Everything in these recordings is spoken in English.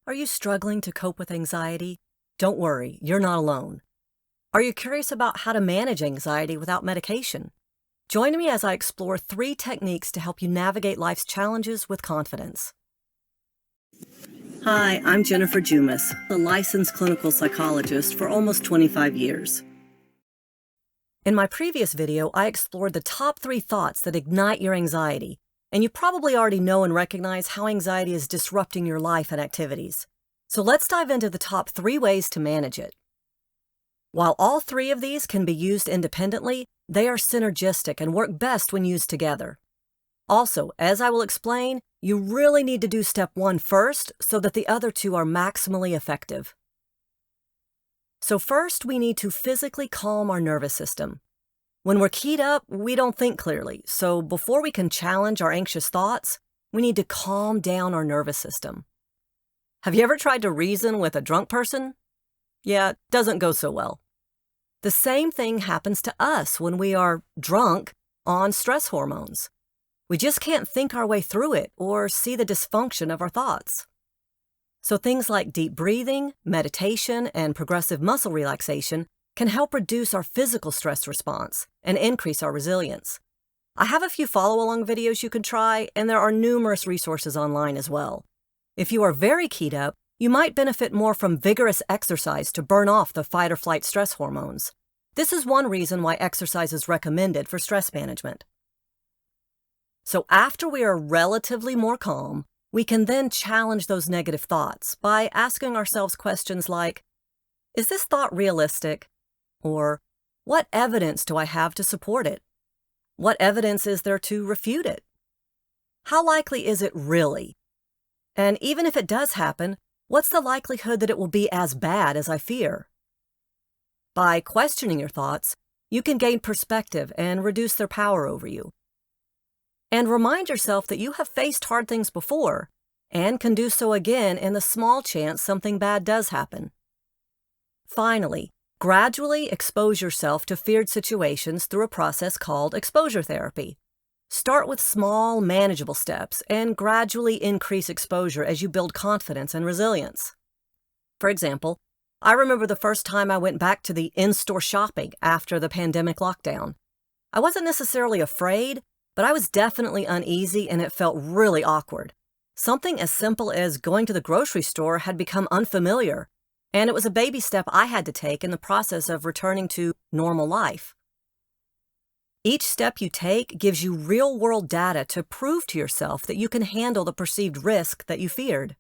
Are you struggling to cope with anxiety? Don't worry, you're not alone. Are you curious about how to manage anxiety without medication? Join me as I explore 3 techniques to help you navigate life's challenges with confidence. Hi, I'm Jennifer Jumas, a licensed clinical psychologist for almost 25 years. In my previous video, I explored the top 3 thoughts that ignite your anxiety, and you probably already know and recognize how anxiety is disrupting your life and activities. So let's dive into the top 3 ways to manage it. While all 3 of these can be used independently, they are synergistic and work best when used together. Also, as I will explain, you really need to do step 1 first so that the other 2 are maximally effective. So first, we need to physically calm our nervous system. When we're keyed up, we don't think clearly, so before we can challenge our anxious thoughts, we need to calm down our nervous system. Have you ever tried to reason with a drunk person? Yeah, it doesn't go so well. The same thing happens to us when we are drunk on stress hormones. We just can't think our way through it or see the dysfunction of our thoughts. So things like deep breathing, meditation, and progressive muscle relaxation can help reduce our physical stress response and increase our resilience. I have a few follow-along videos you can try, and there are numerous resources online as well. If you are very keyed up, you might benefit more from vigorous exercise to burn off the fight or flight stress hormones. This is one reason why exercise is recommended for stress management. So after we are relatively more calm, we can then challenge those negative thoughts by asking ourselves questions like, is this thought realistic? Or, what evidence do I have to support it? What evidence is there to refute it? How likely is it really? And even if it does happen, what's the likelihood that it will be as bad as I fear? By questioning your thoughts, you can gain perspective and reduce their power over you. And remind yourself that you have faced hard things before and can do so again in the small chance something bad does happen. Finally, gradually expose yourself to feared situations through a process called exposure therapy. Start with small, manageable steps and gradually increase exposure as you build confidence and resilience. For example, I remember the first time I went back to the in-store shopping after the pandemic lockdown. I wasn't necessarily afraid, but I was definitely uneasy and it felt really awkward. Something as simple as going to the grocery store had become unfamiliar, and it was a baby step I had to take in the process of returning to normal life. Each step you take gives you real-world data to prove to yourself that you can handle the perceived risk that you feared.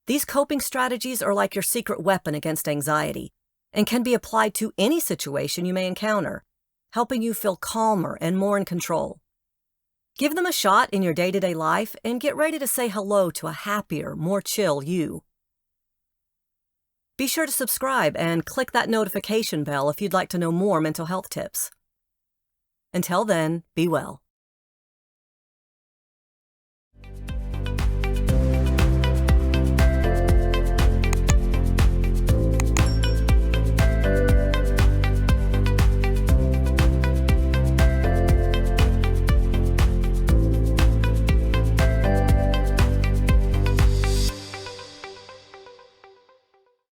These coping strategies are like your secret weapon against anxiety and can be applied to any situation you may encounter, helping you feel calmer and more in control. Give them a shot in your day-to-day life and get ready to say hello to a happier, more chill you. Be sure to subscribe and click that notification bell if you'd like to know more mental health tips. Until then, be well.